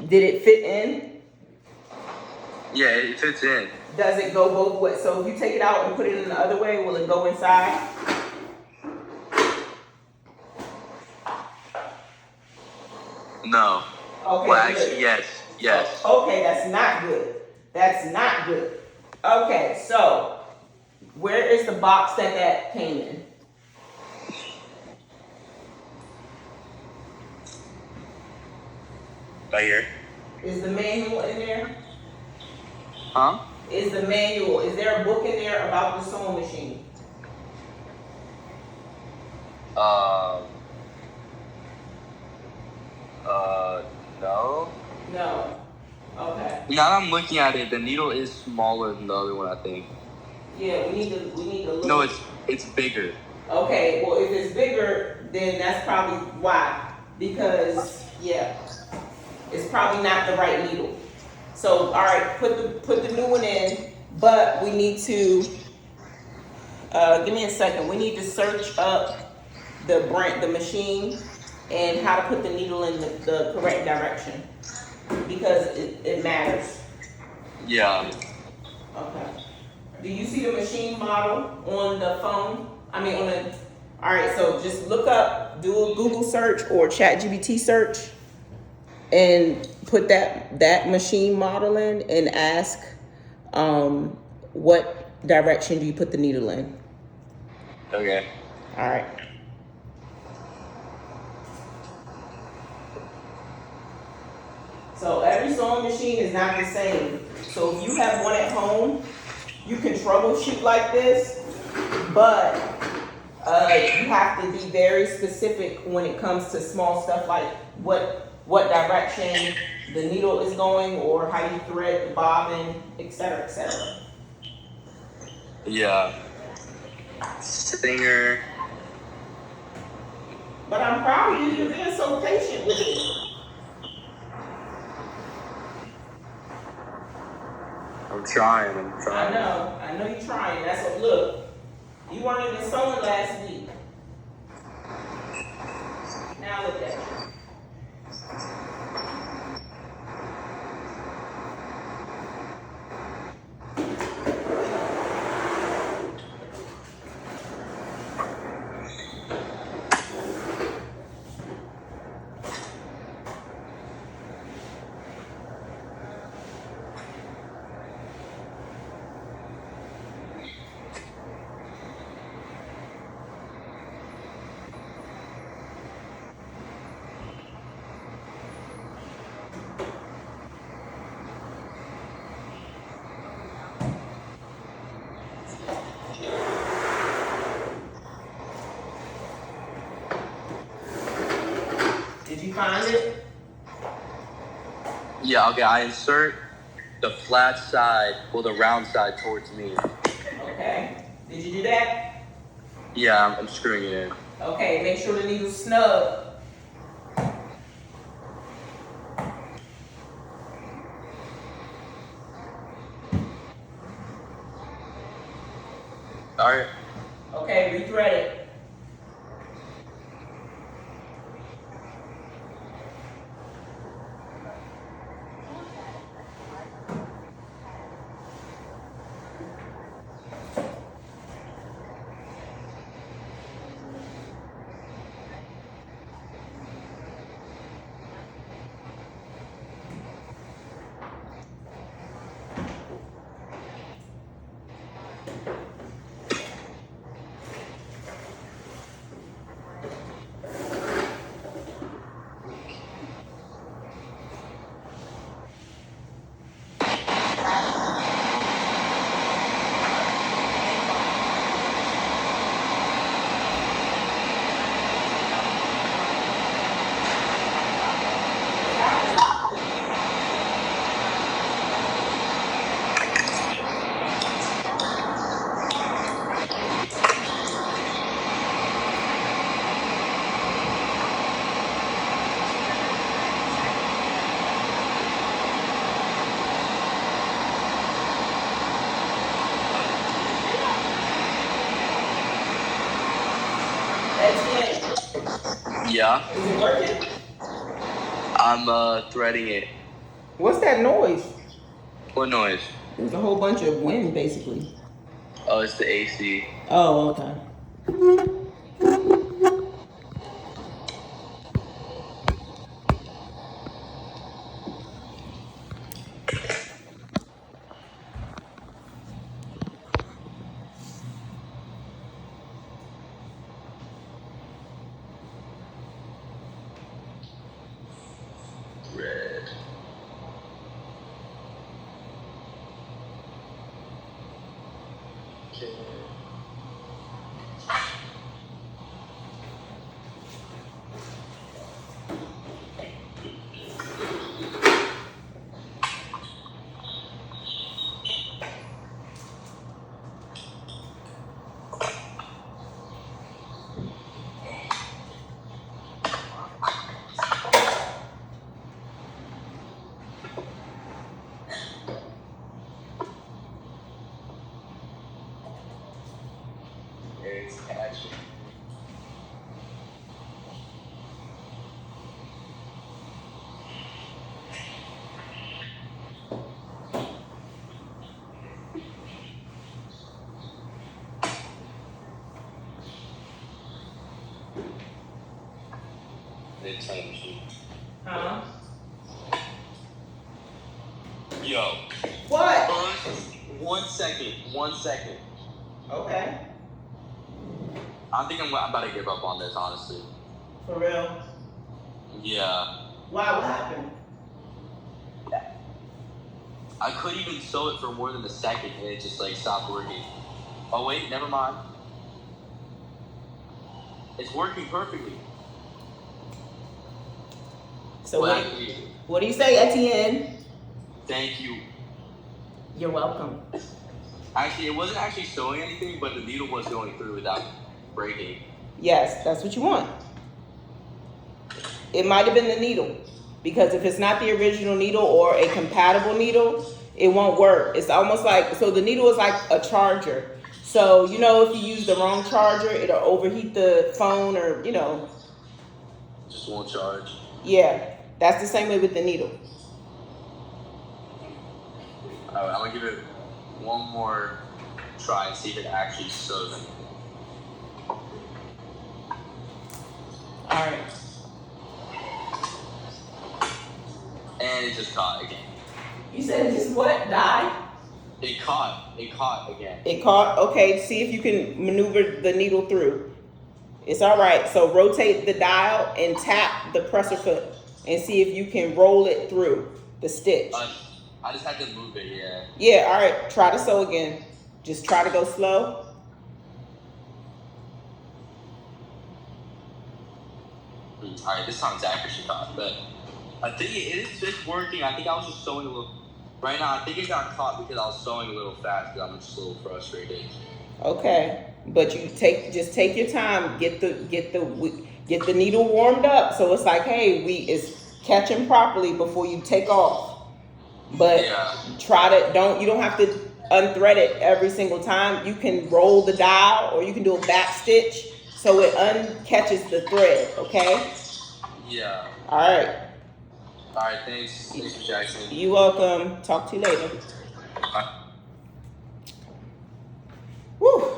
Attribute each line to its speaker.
Speaker 1: Did it fit in?
Speaker 2: Yeah, it fits in.
Speaker 1: Does it go both ways? So if you take it out and put it in the other way, will it go inside?
Speaker 2: No.
Speaker 1: Okay,
Speaker 2: Well, actually,
Speaker 1: good.
Speaker 2: yes.
Speaker 1: Okay, that's not good. That's not good. Okay, so where is the box that came in?
Speaker 2: Right here.
Speaker 1: Is the manual in there?
Speaker 2: Huh?
Speaker 1: Is there a book in there about the sewing machine?
Speaker 2: No.
Speaker 1: No. Okay.
Speaker 2: Now that I'm looking at it, the needle is smaller than the other one, I think.
Speaker 1: Yeah, we need to look.
Speaker 2: No, it's bigger.
Speaker 1: Okay, well if it's bigger, then that's probably why. Because it's probably not the right needle. So all right, put the new one in, but we need to give me a second. We need to search up the machine and how to put the needle in the correct direction because it matters.
Speaker 2: Yeah.
Speaker 1: Okay. Do you see the machine model on the phone? All right, so just look up, do a Google search or ChatGPT search and put that machine model in and ask what direction do you put the needle in?
Speaker 2: Okay.
Speaker 1: All right. So every sewing machine is not the same. So if you have one at home, you can troubleshoot like this, but you have to be very specific when it comes to small stuff like what direction the needle is going or how you thread the bobbin, etc., etc.
Speaker 2: Yeah. Stinger.
Speaker 1: But I'm proud of you. You're being so patient with it.
Speaker 2: I'm trying.
Speaker 1: I know you're trying. That's what. Look, you weren't even sewing last week. Now look at you. Did you find it?
Speaker 2: Yeah, okay, I insert the flat side, the round side towards me.
Speaker 1: Okay. Did you do that?
Speaker 2: Yeah, I'm screwing it in.
Speaker 1: Okay, make sure the needle's snug.
Speaker 2: Alright.
Speaker 1: Okay, rethread it.
Speaker 2: Yeah.
Speaker 1: Is it working?
Speaker 2: I'm threading it.
Speaker 1: What's that noise?
Speaker 2: What noise?
Speaker 1: There's a whole bunch of wind, basically.
Speaker 2: Oh, it's the AC.
Speaker 1: Oh, okay.
Speaker 2: Red. Okay. It's catching. It's time machine.
Speaker 1: Huh?
Speaker 2: Yo.
Speaker 1: What?
Speaker 2: 1 second. 1 second.
Speaker 1: Okay.
Speaker 2: I think I'm about to give up on this, honestly.
Speaker 1: For real?
Speaker 2: Yeah.
Speaker 1: Why? What happened?
Speaker 2: I couldn't even sew it for more than a second and it just like stopped working. Oh wait, never mind. It's working perfectly.
Speaker 1: So
Speaker 2: Well,
Speaker 1: what do you say, Etienne?
Speaker 2: thank you.
Speaker 1: You're welcome.
Speaker 2: Actually, it wasn't actually sewing anything, but the needle was going through without breaking.
Speaker 1: Yes, that's what you want. It might have been the needle, because if it's not the original needle or a compatible needle, it won't work. It's almost like, so the needle is like a charger. So, you know, if you use the wrong charger, it'll overheat the phone or, you know.
Speaker 2: Just won't charge.
Speaker 1: Yeah, that's the same way with the needle.
Speaker 2: Alright, I'm gonna give it one more try and see if it actually sews anything.
Speaker 1: All right.
Speaker 2: And it just caught again.
Speaker 1: You said it just what? Died?
Speaker 2: It caught again.
Speaker 1: It caught? Okay, see if you can maneuver the needle through. It's all right. So rotate the dial and tap the presser foot and see if you can roll it through the stitch.
Speaker 2: I just had to move it, yeah.
Speaker 1: Yeah, all right. Try to sew again. Just try to go slow.
Speaker 2: All right, this time it's actually caught, but I think it's working. I think I was just sewing a little. Right now, I think it got caught because I was sewing a little fast because I'm just a little frustrated.
Speaker 1: Okay, but you just take your time. Get the needle warmed up so it's like, hey, it's catching properly before you take off. But
Speaker 2: yeah.
Speaker 1: you don't have to unthread it every single time. You can roll the dial or you can do a back stitch so it uncatches the thread, okay?
Speaker 2: Yeah.
Speaker 1: All right.
Speaker 2: All right, thanks. Thanks, Jackson.
Speaker 1: You're welcome. Talk to you later.
Speaker 2: Bye.
Speaker 1: Woo.